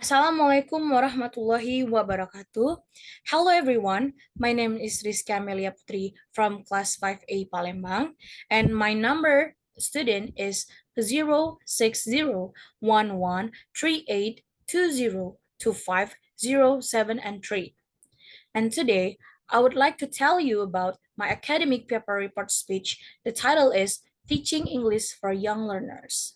Assalamualaikum warahmatullahi wabarakatuh. Hello everyone, my name is Rizky Amelia Putri from class 5A Palembang, and my number student is 0601138202507 and 3. And today, I would like to tell you about my academic paper report speech. The title is Teaching English for Young Learners.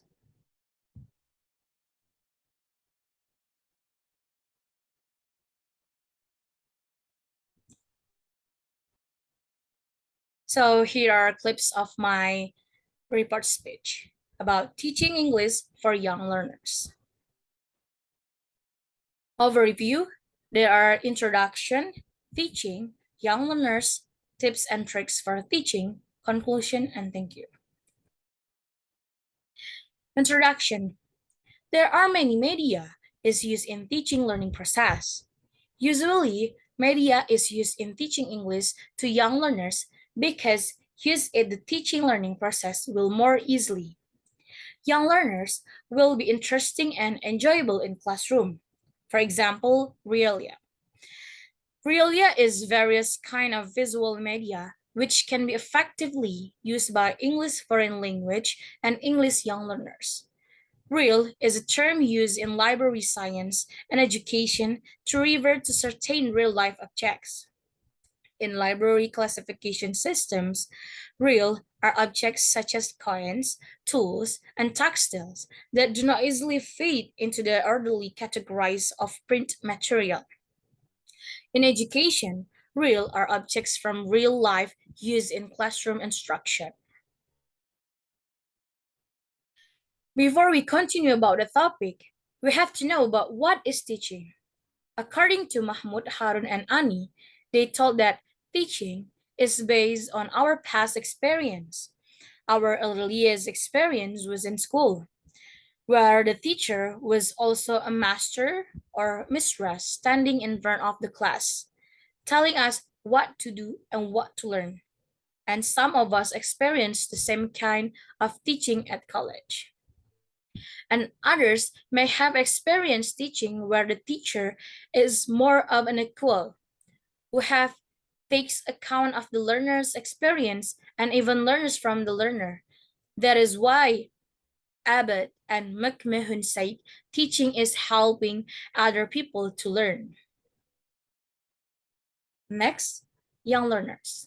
So here are clips of my report speech about teaching English for young learners. Overview, there are introduction, teaching, young learners, tips and tricks for teaching, conclusion, and thank you. Introduction, there are many media is used in teaching learning process. Usually, media is used in teaching English to young learners because use in the teaching learning process will more easily. Young learners will be interesting and enjoyable in classroom. For example, Realia. Realia is various kind of visual media which can be effectively used by English foreign language and English young learners. Real is a term used in library science and education to refer to certain real-life objects. In library classification systems, real are objects such as coins, tools, and textiles that do not easily fit into the orderly categories of print material. In education, real are objects from real life used in classroom instruction. Before we continue about the topic, we have to know about what is teaching. According to Mahmoud, Harun, and Ani, they told that teaching is based on our past experience. Our earliest experience was in school, where the teacher was also a master or mistress standing in front of the class, telling us what to do and what to learn. And some of us experienced the same kind of teaching at college. And others may have experienced teaching where the teacher is more of an equal, who have takes account of the learner's experience and even learns from the learner. That is why Abbott and McMahon said teaching is helping other people to learn. Next, young learners.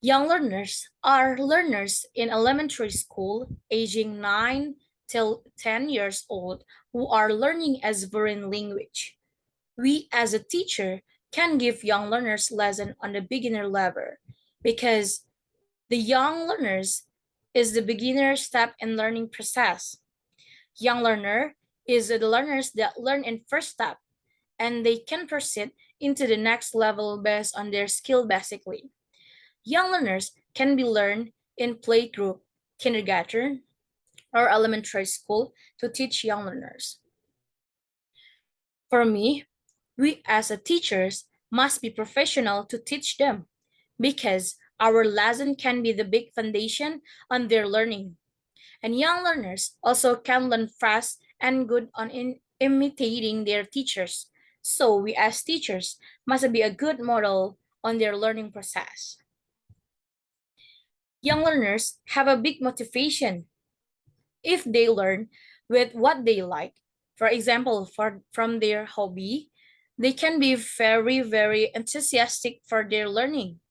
Young learners are learners in elementary school aging 9 till 10 years old who are learning as foreign language. We as a teacher can give young learners lesson on the beginner level because the young learners is the beginner step in learning process. Young learner is the learners that learn in first step and they can proceed into the next level based on their skill basically. Young learners can be learned in playgroup, kindergarten, or elementary school to teach young learners. For me, we as a teachers must be professional to teach them because our lesson can be the big foundation on their learning. And young learners also can learn fast and good on imitating their teachers. So we as teachers must be a good model on their learning process. Young learners have a big motivation if they learn with what they like. For example, from their hobby, they can be very, very enthusiastic for their learning.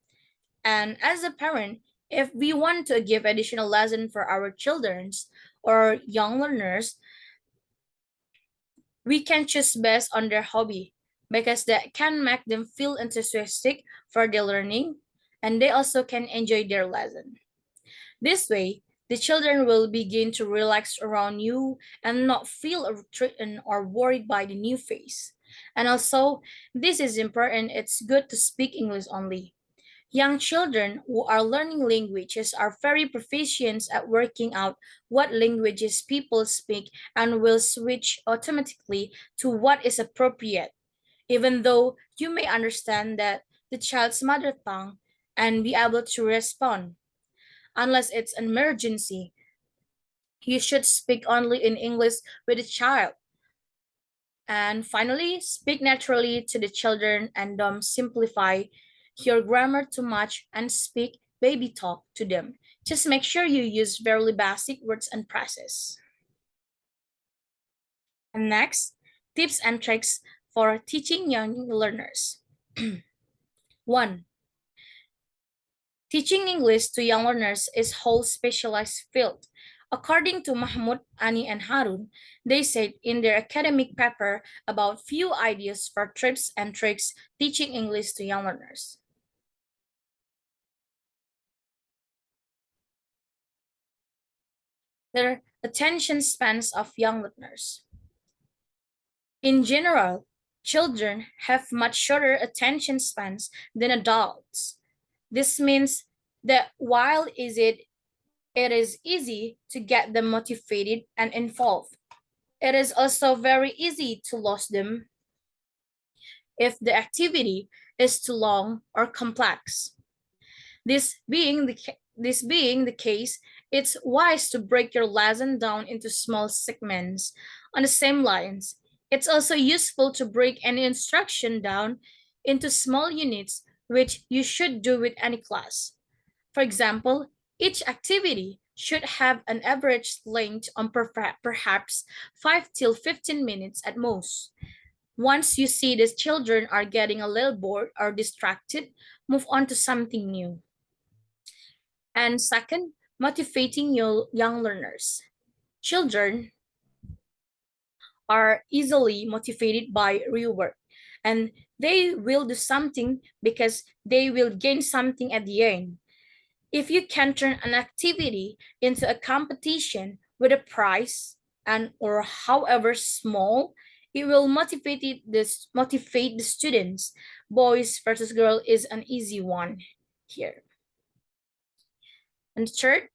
And as a parent, if we want to give additional lesson for our children's or young learners, we can choose based on their hobby because that can make them feel enthusiastic for their learning and they also can enjoy their lesson. This way, the children will begin to relax around you and not feel threatened or worried by the new face. And also, this is important, it's good to speak English only. Young children who are learning languages are very proficient at working out what languages people speak and will switch automatically to what is appropriate, even though you may understand that the child's mother tongue and be able to respond. Unless it's an emergency, you should speak only in English with the child. And finally, speak naturally to the children and don't simplify your grammar too much and speak baby talk to them. Just make sure you use very basic words and phrases. And next, tips and tricks for teaching young learners. 1. Teaching English to young learners is whole specialized field. According to Mahmoud, Ani, and Harun, they said in their academic paper about few ideas for tips and tricks teaching English to young learners. Their attention spans of young learners. In general, children have much shorter attention spans than adults. This means that while it is easy to get them motivated and involved, it is also very easy to lose them if the activity is too long or complex. This being the case, it's wise to break your lesson down into small segments on the same lines. It's also useful to break any instruction down into small units, which you should do with any class. For example, each activity should have an average length on perhaps 5 till 15 minutes at most. Once you see the children are getting a little bored or distracted, move on to something new. And second, motivating young learners. Children are easily motivated by reward, and they will do something because they will gain something at the end. If you can turn an activity into a competition with a prize and or however small, it will motivate the students. Boys versus girl is an easy one here. And third,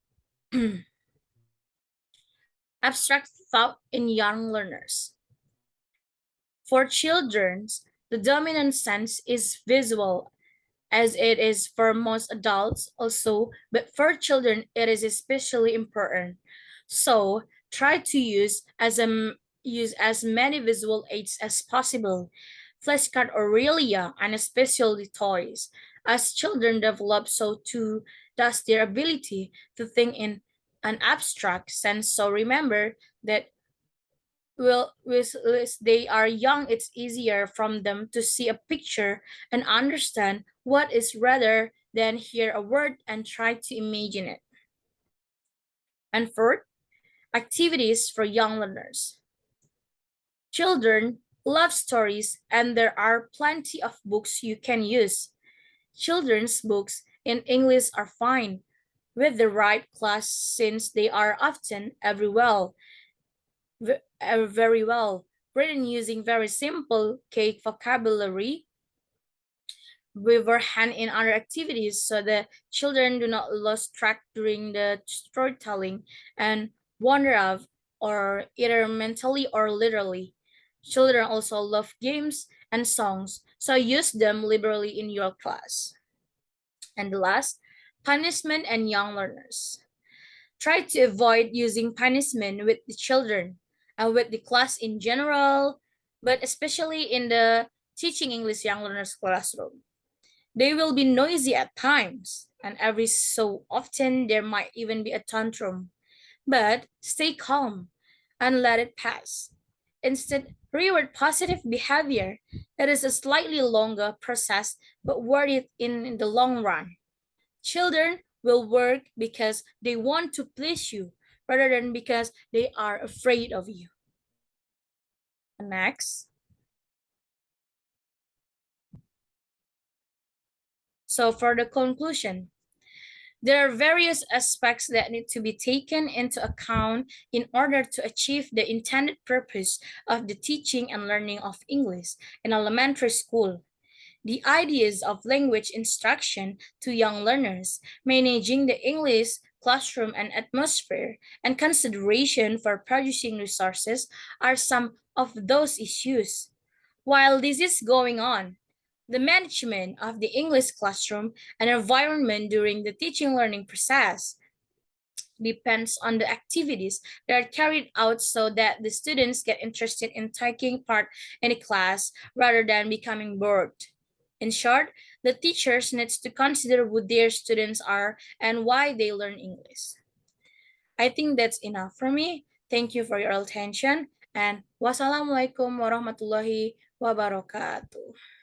abstract thought in young learners. For children, the dominant sense is visual, as it is for most adults also, but for children, it is especially important. So try to use as many visual aids as possible, flashcard Aurelia, and especially toys. As children develop, so too does their ability to think in an abstract sense. So remember that with they are young, it's easier from them to see a picture and understand what is rather than hear a word and try to imagine it. And fourth, activities for young learners. Children love stories, and there are plenty of books you can use. Children's books in English are fine with the right class since they are often very well written using very simple cake vocabulary. We were hand in other activities so the children do not lose track during the storytelling and wander off or either mentally or literally. Children also love games and songs, so use them liberally in your class. And the last, punishment and young learners. Try to avoid using punishment with the children and with the class in general, but especially in the teaching English young learners classroom. They will be noisy at times, and every so often there might even be a tantrum. But stay calm and let it pass. Instead, reward positive behavior. It is a slightly longer process, but worth it in the long run. Children will work because they want to please you rather than because they are afraid of you. Next. So for the conclusion, there are various aspects that need to be taken into account in order to achieve the intended purpose of the teaching and learning of English in elementary school. The ideas of language instruction to young learners, managing the English classroom and atmosphere, and consideration for producing resources are some of those issues. While this is going on, the management of the English classroom and environment during the teaching learning process depends on the activities that are carried out so that the students get interested in taking part in a class rather than becoming bored. In short, the teachers needs to consider who their students are and why they learn English. I think that's enough for me. Thank you for your attention and wassalamualaikum warahmatullahi wabarakatuh.